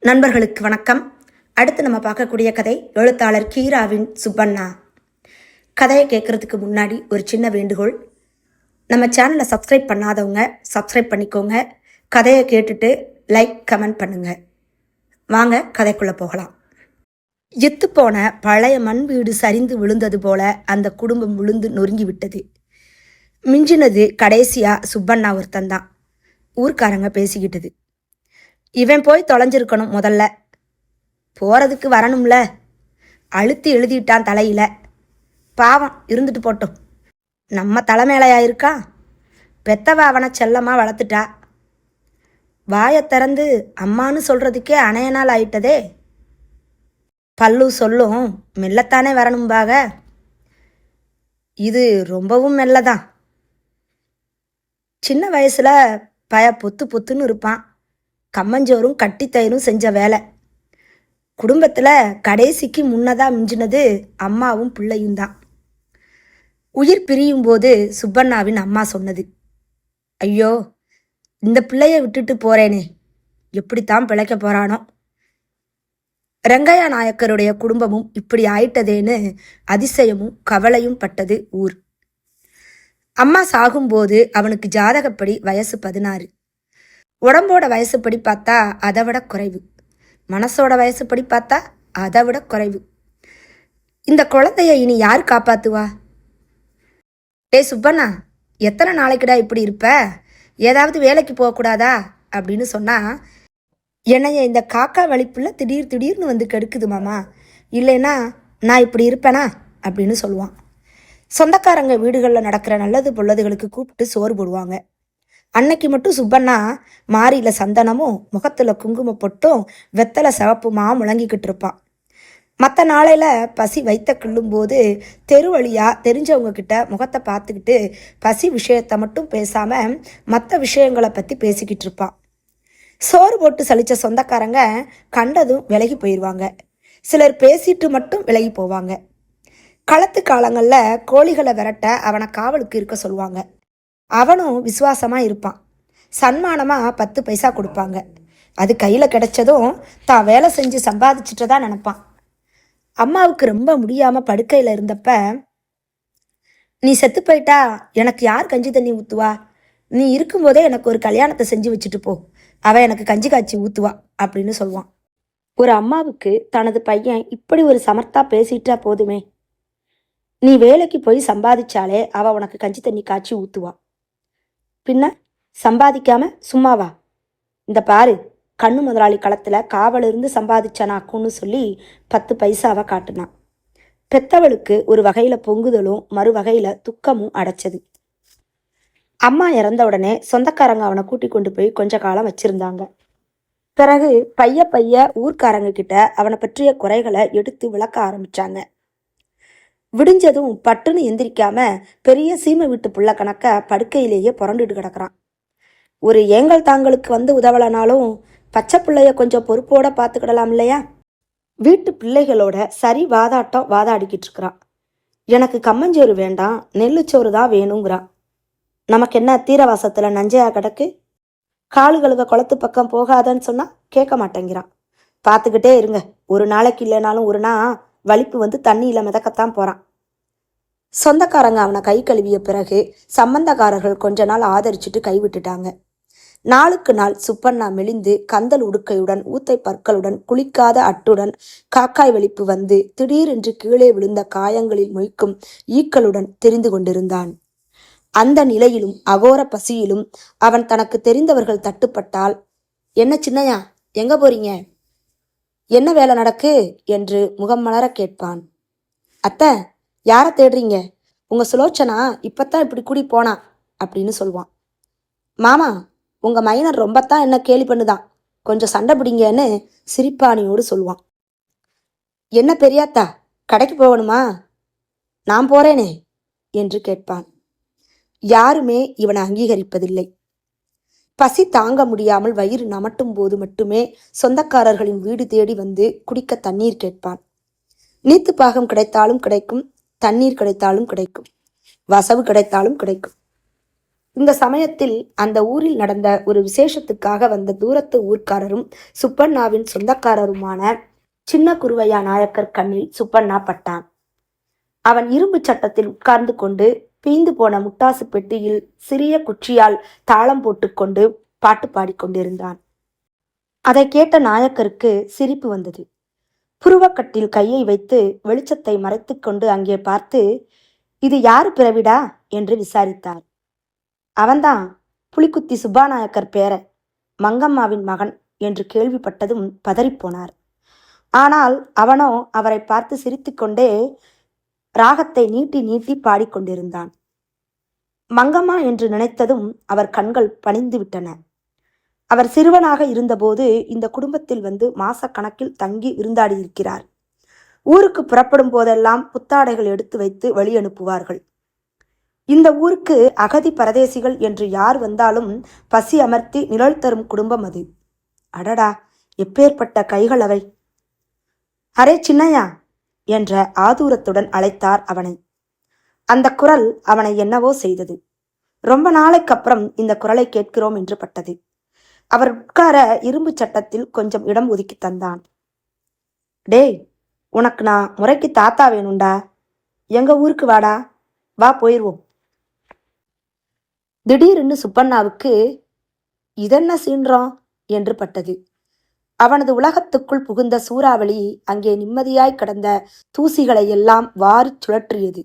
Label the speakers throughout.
Speaker 1: நண்பர்களுக்கு வணக்கம். அடுத்து நம்ம பார்க்கக்கூடிய கதை எழுத்தாளர் கீராவின் சுப்பண்ணா. கதையை கேட்குறதுக்கு முன்னாடி ஒரு சின்ன வேண்டுகோள். நம்ம சேனலை சப்ஸ்கிரைப் பண்ணாதவங்க சப்ஸ்கிரைப் பண்ணிக்கோங்க. கதையை கேட்டுட்டு லைக் கமெண்ட் பண்ணுங்க. வாங்க கதைக்குள்ளே போகலாம். எத்துப்போன பழைய மண் வீடு சரிந்து விழுந்தது போல அந்த குடும்பம் விழுந்து நொறுங்கி விட்டது. மிஞ்சினது கடைசியாக சுப்பண்ணா ஒருத்தந்தான். ஊர்க்காரங்க பேசிக்கிட்டது. இவன் போய் தொலைஞ்சிருக்கணும், முதல்ல போகிறதுக்கு வரணும்ல. அழுத்தி எழுதிட்டான் தலையில். பாவம், இருந்துட்டு போட்டோம். நம்ம தலைமையிலையா இருக்கா? பெத்தவ அவனை செல்லமாக வளர்த்துட்டா. வாயை திறந்து அம்மானு சொல்கிறதுக்கே அணைய நாள் ஆயிட்டதே. பல்லு சொல்லும் மெல்லத்தானே வரணும்பாக. இது ரொம்பவும் மெல்லதான். சின்ன வயசில் பொத்து பொத்துன்னு இருப்பான். கம்மஞ்சோறும் கட்டித்தயிரும் செஞ்ச வேலை. குடும்பத்தில் கடைசிக்கு முன்னதாக மிஞ்சினது அம்மாவும் பிள்ளையும் தான். உயிர் பிரியும் போது சுப்பண்ணாவின் அம்மா சொன்னது, ஐயோ, இந்த பிள்ளைய விட்டுட்டு போறேனே, எப்படித்தான் பிழைக்க போறானோ. ரங்கையா நாயக்கருடைய குடும்பமும் இப்படி ஆயிட்டதேன்னு அதிசயமும் கவலையும் பட்டது ஊர். அம்மா சாகும்போது அவனுக்கு ஜாதகப்படி வயசு 16. உடம்போட வயசுப்படி பார்த்தா அதை விட குறைவு. மனசோட வயசுப்படி பார்த்தா அதை விட குறைவு. இந்த குழந்தைய இனி யார் காப்பாத்துவா? டேய் சுப்பண்ணா, எத்தனை நாளைக்குடா இப்படி இருப்ப? ஏதாவது வேலைக்கு போகக்கூடாதா அப்படின்னு சொன்னா, என்னைய இந்த காக்கா வலிப்புல திடீர்னு வந்து கெடுக்குது மாமா, இல்லைன்னா நான் இப்படி இருப்பேனா அப்படின்னு சொல்லுவான். சொந்தக்காரங்க வீடுகளில் நடக்கிற நல்லது பொல்லதுகளுக்கு கூப்பிட்டு சோறு போடுவாங்க. அன்னைக்கு மட்டும் சுப்பண்ணா மாரியில் சந்தனமும் முகத்தில் குங்கும பொட்டும் வெத்தலை சிவப்புமா முழங்கிக்கிட்டு இருப்பான். மற்ற நாளையில் பசி வைத்த கிள்ளும்போது தெரு வழியாக தெரிஞ்சவங்க கிட்ட முகத்தை பார்த்துக்கிட்டு பசி விஷயத்தை மட்டும் பேசாமல் மற்ற விஷயங்களை பற்றி பேசிக்கிட்டு இருப்பான். சோறு போட்டு சலித்த சொந்தக்காரங்க கண்டதும் விலகி போயிடுவாங்க. சிலர் பேசிட்டு மட்டும் விலகி போவாங்க. களத்து காலங்களில் கோழிகளை விரட்ட அவனை காவலுக்கு இருக்க சொல்லுவாங்க. அவனும் விசுவாசமாக இருப்பான். சன்மானமாக 10 பைசா கொடுப்பாங்க. அது கையில் கிடைச்சதும் தான் வேலை செஞ்சு சம்பாதிச்சுட்டு தான் நினப்பான். அம்மாவுக்கு ரொம்ப முடியாமல் படுக்கையில் இருந்தப்ப, நீ செத்து போயிட்டா எனக்கு யார் கஞ்சி தண்ணி ஊற்றுவா? நீ இருக்கும்போதே எனக்கு ஒரு கல்யாணத்தை செஞ்சு வச்சுட்டு போ, அவள் எனக்கு கஞ்சி காய்ச்சி ஊற்றுவா அப்படின்னு சொல்லுவான். ஒரு அம்மாவுக்கு தனது பையன் இப்படி ஒரு சமர்த்தா பேசிட்டா போதுமே. நீ வேலைக்கு போய் சம்பாதிச்சாலே அவள் உனக்கு கஞ்சி தண்ணி காய்ச்சி ஊற்றுவா. பின்ன சம்பாதிக்காம சும்மாவா? இந்த பாரு, கண்ணு முதலாளி களத்தில் காவலிருந்து சம்பாதிச்சானாக்குன்னு சொல்லி 10 பைசாவை காட்டுனான். பெத்தவளுக்கு ஒரு வகையில் பொங்குதலும் மறு வகையில் துக்கமும் அடைச்சது. அம்மா இறந்த உடனே சொந்தக்காரங்க அவனை கூட்டி கொண்டு போய் கொஞ்ச காலம் வச்சிருந்தாங்க. பிறகு பைய ஊர்க்காரங்க கிட்ட அவனை பற்றிய குறைகளை எடுத்து விளக்க ஆரம்பிச்சாங்க. விடிஞ்சதும் பட்டுன்னு எந்திரிக்காம பெரிய சீமை வீட்டு புள்ள கணக்க படுக்கையிலேயே புரண்டுட்டு கிடக்குறான். ஒரு ஏங்கல் தாங்களுக்கு வந்து உதவலனாலும் பச்சை பிள்ளைய கொஞ்சம் பொறுப்போட பார்த்துக்கிடலாம் இல்லையா? வீட்டு பிள்ளைகளோட சரி வாதாட்டம் வாதாடிக்கிட்டு இருக்கிறான். எனக்கு கம்மஞ்சோறு வேண்டாம், நெல்லுச்சோறு தான் வேணுங்கிறான். நமக்கு என்ன தீரவாசத்தில் நஞ்சையா கிடக்கு? காலு கழுவ குளத்து பக்கம் போகாதன்னு சொன்னா கேட்க மாட்டேங்கிறான். பார்த்துக்கிட்டே இருங்க, ஒரு நாளைக்கு இல்லைனாலும் ஒரு நாள் வலிப்பு வந்து தண்ணியில் மிதக்கத்தான் போகிறான். சொந்தக்காரங்க அவனை கை கழுவிய பிறகு சம்பந்தக்காரர்கள் கொஞ்ச நாள் ஆதரிச்சுட்டு கைவிட்டுட்டாங்க. நாளுக்கு நாள் சுப்பண்ணா மெலிந்து கந்தல் உடுக்கையுடன் ஊத்தை பற்களுடன் குளிக்காத அட்டுடன் காக்காய் வலிப்பு வந்து திடீரென்று கீழே விழுந்த காயங்களில் மொய்க்கும் ஈக்களுடன் தெரிந்து கொண்டிருந்தான். அந்த நிலையிலும் அகோர பசியிலும் அவன் தனக்கு தெரிந்தவர்கள் தட்டுப்பட்டால், என்ன சின்னையா, எங்க போறீங்க, என்ன வேலை நடக்கு என்று முகம் மலர கேட்பான். அத்தை, யாரை தேடுறீங்க? உங்க சுலோச்சனா இப்பத்தான் இப்படி கூடி போனா அப்படின்னு சொல்லுவான். மாமா, உங்க மைனர் ரொம்பத்தான் என்ன கேலி பண்ணுதான், கொஞ்சம் சண்டை பிடிங்கன்னு சிரிப்பானியோடு சொல்லுவான். என்ன பெரியாத்தா, கடைக்கு போகணுமா? நான் போறேனே என்று கேட்பான். யாருமே இவனை அங்கீகரிப்பதில்லை. பசி தாங்க முடியாமல் வயிறு நமட்டும் போது மட்டுமே சொந்தக்காரர்களின் வீடு தேடி வந்து குடிக்க தண்ணீர் கேட்பான். நீத்து பாகம் கிடைத்தாலும் கிடைக்கும், தண்ணீர் கிடைத்தாலும் கிடைக்கும், வசவு கிடைத்தாலும் கிடைக்கும். இந்த சமயத்தில் அந்த ஊரில் நடந்த ஒரு விசேஷத்துக்காக வந்த தூரத்து ஊர்க்காரரும் சுப்பண்ணாவின் சொந்தக்காரருமான சின்ன குருவையா நாயக்கர் கண்ணில் சுப்பண்ணா பட்டான். அவன் இரும்பு சட்டத்தில் உட்கார்ந்து கொண்டு பீந்து போன முட்டாசு பெட்டியில் சிறிய குச்சியால் தாளம் போட்டுக்கொண்டு பாட்டு பாடிக்கொண்டிருந்தான். அதை கேட்ட நாயக்கருக்கு சிரிப்பு வந்தது. புருவக்கட்டில் கையை வைத்து வெளிச்சத்தை மறைத்து கொண்டு அங்கே பார்த்து, இது யாரு பிறவிடா என்று விசாரித்தார். அவன்தான் புலிக்குத்தி சுப்பாநாயக்கர் பேர, மங்கம்மாவின் மகன் என்று கேள்விப்பட்டதும் பதறிப்போனார். ஆனால் அவனோ அவரை பார்த்து சிரித்துக்கொண்டே ராகத்தை நீட்டி நீட்டி பாடிக்கொண்டிருந்தான். மங்கம்மா என்று நினைத்ததும் அவர் கண்கள் பணிந்து விட்டன. அவர் சிறுவனாக இருந்தபோது இந்த குடும்பத்தில் வந்து மாசக்கணக்கில் தங்கி விருந்தாடியிருக்கிறார். ஊருக்கு புறப்படும் போதெல்லாம் புத்தாடைகள் எடுத்து வைத்து வழி அனுப்புவார்கள். இந்த ஊருக்கு அகதி பரதேசிகள் என்று யார் வந்தாலும் பசி அமர்த்தி நிழல் தரும் குடும்பம் அது. அடடா, எப்பேற்பட்ட கைகள் அவை! அரே சின்னையா என்ற ஆதூரத்துடன் அழைத்தார் அவனை. அந்த குரல் அவனை என்னவோ செய்தது. ரொம்ப நாளைக்கப்புறம் இந்த குரலை கேட்கிறோம் என்று பட்டது. அவர் உட்கார இரும்பு சட்டத்தில் கொஞ்சம் இடம் ஒதுக்கி தந்தான். டேய், உனக்கு நான் முறைக்கு தாத்தா வேணும்டா. எங்க ஊருக்கு வாடா, வா போயிடுவோம். திடீர்னு சுப்பண்ணாவுக்கு இதென்ன சீன்றோம் என்று பட்டது. அவனது உலகத்துக்குள் புகுந்த சூறாவளி அங்கே நிம்மதியாய் கடந்த தூசிகளை எல்லாம் வாரி சுழற்றியது.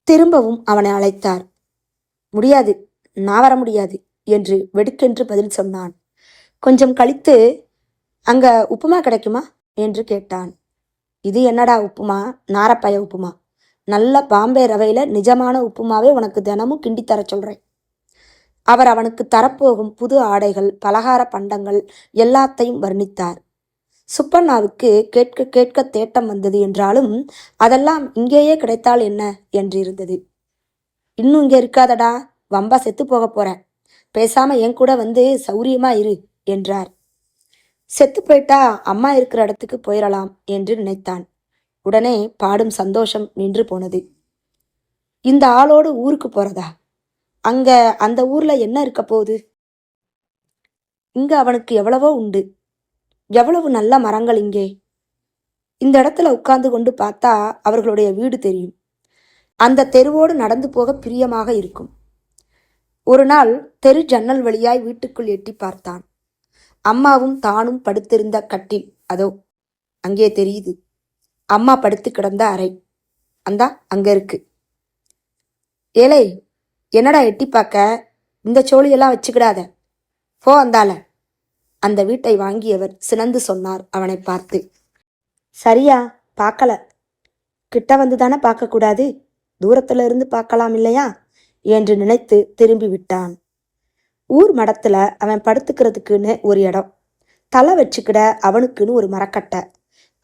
Speaker 1: திரும்பவும் அவனை அழைத்தார். முடியாது, நான் வர முடியாது என்று வெடுக்கென்று பதில் சொன்னான். கொஞ்சம் கழித்து, அங்க உப்புமா கிடைக்குமா என்று கேட்டான். இது என்னடா உப்புமா, நாரப்பய உப்புமா. நல்ல பாம்பே ரவையில நிஜமான உப்புமாவே உனக்கு தினமும் கிண்டி தர சொல்றேன். அவர் அவனுக்கு தரப்போகும் புது ஆடைகள், பலகார பண்டங்கள் எல்லாத்தையும் வர்ணித்தார். சுப்பண்ணாவுக்கு கேட்க கேட்க தேட்டம் வந்தது என்றாலும் அதெல்லாம் இங்கேயே கிடைத்தால் என்ன என்றிருந்தது. இன்னும் இங்க இருக்காதடா, வம்பா செத்து போக போறேன். பேசாம என் கூட வந்து சௌரியமா இரு என்றார். செத்து போயிட்டா அம்மா இருக்கிற இடத்துக்கு போயிடலாம் என்று நினைத்தான். உடனே பாடும் சந்தோஷம் நின்று போனது. இந்த ஆளோடு ஊருக்கு போறதா? அங்க அந்த ஊர்ல என்ன இருக்க போகுது? இங்க அவனுக்கு எவ்வளவோ உண்டு. எவ்வளவு நல்ல மரங்கள் இங்கே. இந்த இடத்துல உட்கார்ந்து கொண்டு பார்த்தா அவர்களுடைய வீடு தெரியும். அந்த தெருவோடு நடந்து போக பிரியமாக இருக்கும். ஒரு நாள் தெரு ஜன்னல் வழியாய் வீட்டுக்குள் எட்டி பார்த்தான். அம்மாவும் தானும் படுத்திருந்த கட்டில் அதோ அங்கே தெரியுது. அம்மா படுத்து கிடந்த அறை அந்தா அங்க இருக்கு. ஏலே, என்னடா எட்டி பார்க்க? இந்த சோழியெல்லாம் வச்சுக்கிடாத, போ அந்தால. அந்த வீட்டை வாங்கியவர் சினந்து சொன்னார் அவனை பார்த்து. சரியா, பார்க்கல. கிட்ட வந்து தானே பார்க்கக்கூடாது, தூரத்துல இருந்து பார்க்கலாம் இல்லையா என்று நினைத்து திரும்பி விட்டான். ஊர் மடத்துல அவன் படுத்துக்கிறதுக்குன்னு ஒரு இடம், தலை வச்சுக்கிட அவனுக்குன்னு ஒரு மரக்கட்டை.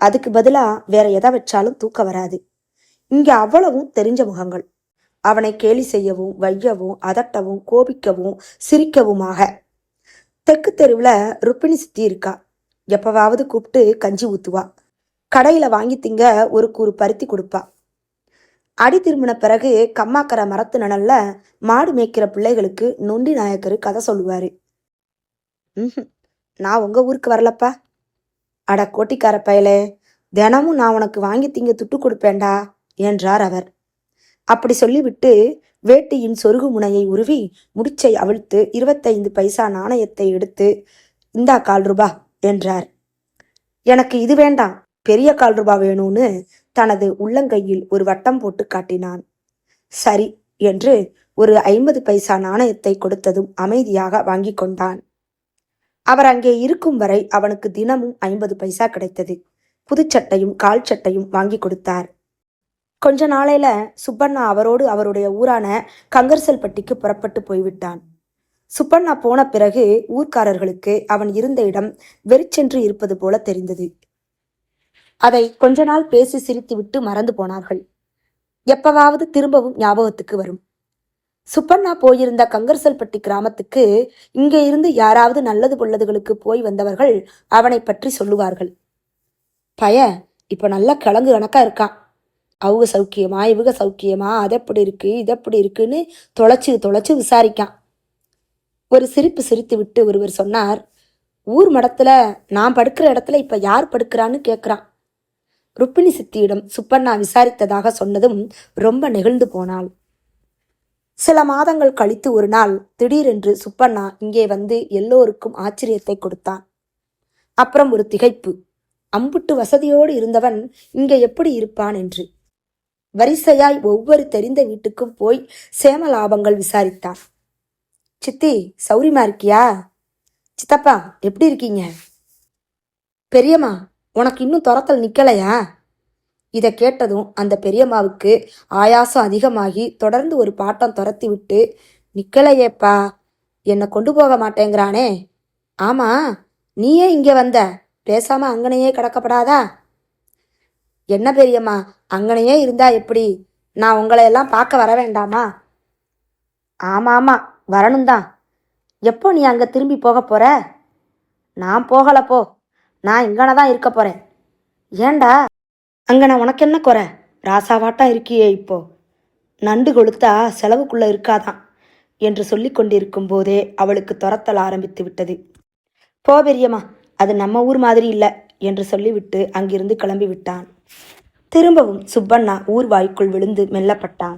Speaker 1: அதுக்கு பதிலா வேற எதை வச்சாலும் தூக்க வராது. இங்க அவ்வளவும் தெரிஞ்ச முகங்கள். அவனை கேலி செய்யவும், வையவும், அதட்டவும், கோபிக்கவும், சிரிக்கவுமாக. தெற்கு தெருவில் ருப்பிணி சித்தி இருக்கா. எப்பவாவது கூப்பிட்டு கஞ்சி ஊத்துவா. கடையில வாங்கி திங்க ஒரு கூறு பருத்தி கொடுப்பா. அடி திரும்பின பிறகு கம்மாக்கரை மரத்து நனல்ல மாடு மேய்க்கிற பிள்ளைகளுக்கு நொண்டி நாயக்கரு கதை சொல்லுவாரு. நான் உங்க ஊருக்கு வரலப்பா. அட கோட்டிக்கார பயலே, தினமும் நான் உனக்கு வாங்கி திங்க துட்டு கொடுப்பேண்டா என்றார் அவர். அப்படி சொல்லிவிட்டு வேட்டியின் சொருகு முனையை உருவி முடிச்சை அவிழ்த்து 25 பைசா நாணயத்தை எடுத்து, இந்தா 4 ரூபா என்றார். எனக்கு இது வேண்டாம், பெரிய 4 ரூபா வேணும்னு தனது உள்ளங்கையில் ஒரு வட்டம் போட்டு காட்டினான். சரி என்று ஒரு 50 பைசா நாணயத்தை கொடுத்ததும் அமைதியாக வாங்கி கொண்டான். அவர் அங்கே இருக்கும் வரை அவனுக்கு தினமும் 50 பைசா கிடைத்தது. புதுச்சட்டையும் கால் சட்டையும் வாங்கி கொடுத்தார். கொஞ்ச நாளையில சுப்பண்ணா அவரோடு அவருடைய ஊரான கங்கர்சல்பட்டிக்கு புறப்பட்டு போய்விட்டான். சுப்பண்ணா போன பிறகு ஊர்க்காரர்களுக்கு அவன் இருந்த இடம் வெறிச்சென்று இருப்பது போல தெரிந்தது. அதை கொஞ்ச நாள் பேசி சிரித்துவிட்டு மறந்து போனார்கள். எப்பவாவது திரும்பவும் ஞாபகத்துக்கு வரும். சுப்பண்ணா போயிருந்த கங்கர்சல்பட்டி கிராமத்துக்கு இங்கே இருந்து யாராவது நல்லது பொல்லதுகளுக்கு போய் வந்தவர்கள் அவனை பற்றி சொல்லுவார்கள். பய இப்ப நல்ல கிழங்கு கணக்கா இருக்கான். அவங்க சௌக்கியமா, இவங்க சௌக்கியமா, அது எப்படி இருக்கு, இது எப்படி இருக்குன்னு தொலைச்சு தொலைச்சு விசாரிக்கான். ஒரு சிரிப்பு சிரித்து விட்டு ஒருவர் சொன்னார், ஊர் மடத்துல நான் படுக்கிற இடத்துல இப்ப யார் படுக்கிறான்னு கேட்குறான். ருப்பிணி சித்தியிடம் சுப்பண்ணா விசாரித்ததாக சொன்னதும் ரொம்ப நெகிழ்ந்து போனாள். சில மாதங்கள் கழித்து ஒரு நாள் திடீரென்று சுப்பண்ணா இங்கே வந்து எல்லோருக்கும் ஆச்சரியத்தை கொடுத்தான். அப்புறம் ஒரு திகைப்பு. அம்புட்டு வசதியோடு இருந்தவன் இங்கே எப்படி இருப்பான் என்று. வரிசையாய் ஒவ்வொரு தெரிந்த வீட்டுக்கும் போய் சேமலாபங்கள் விசாரித்தான். சித்தி, சௌரியமா இருக்கியா? சித்தப்பா, எப்படி இருக்கீங்க? பெரியம்மா, உனக்கு இன்னும் துரத்தல் நிக்கலையா? இதை கேட்டதும் அந்த பெரியம்மாவுக்கு ஆயாசம் அதிகமாகி தொடர்ந்து ஒரு பாட்டம் துரத்தி விட்டு, நிக்கலையேப்பா, என்னை கொண்டு போக மாட்டேங்கிறானே. ஆமா, நீயே இங்கே வந்த, பேசாம அங்கனையே கிடக்கப்படாதா? என்ன பெரியம்மா, அங்கனையே இருந்தா எப்படி? நான் உங்களையெல்லாம் பார்க்க வர வேண்டாமா? ஆமாம், வரணும் தான். எப்போ நீ அங்கே திரும்பி போக போற? நான் போகல போ, நான் இங்கன தான் இருக்க போறேன். ஏண்டா? அங்கன உனக்கு என்ன குறை? ராசாவாட்டம் இருக்கியே இப்போ. நண்டு கொளுத்தா செலவுக்குள்ள இருக்காதான் என்று சொல்லி கொண்டிருக்கும் போதே அவளுக்கு துரத்தல் ஆரம்பித்து விட்டது. போ பெரியம்மா, அது நம்ம ஊர் மாதிரி இல்லை என்று சொல்லிவிட்டு அங்கிருந்து கிளம்பி விட்டான். திரும்பவும் சுப்பண்ணா ஊர் வாய்க்குள் விழுந்து மெல்லப்பட்டான்.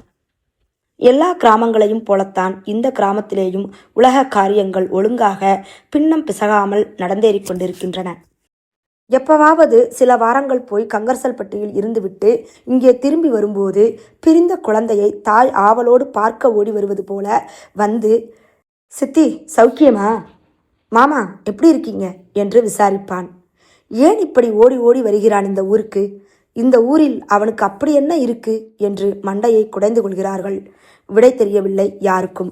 Speaker 1: எல்லா கிராமங்களையும் போலத்தான் இந்த கிராமத்திலேயும் உலக காரியங்கள் ஒழுங்காக பின்னம் பிசகாமல் நடந்தேறிக் கொண்டிருக்கின்றன. எப்பவாவது சில வாரங்கள் போய் கங்கர்சல்பட்டியில் இருந்துவிட்டு இங்கே திரும்பி வரும்போது பிரிந்த குழந்தையை தாய் ஆவலோடு பார்க்க ஓடி வருவது போல வந்து, சித்தி சௌக்கியமா, மாமா எப்படி இருக்கீங்க என்று விசாரிப்பான். ஏன் இப்படி ஓடி ஓடி வருகிறான் இந்த ஊருக்கு? இந்த ஊரில் அவனுக்கு அப்படி என்ன இருக்கு என்று மண்டையை குடைந்து கொள்கிறார்கள். விடை தெரியவில்லை யாருக்கும்.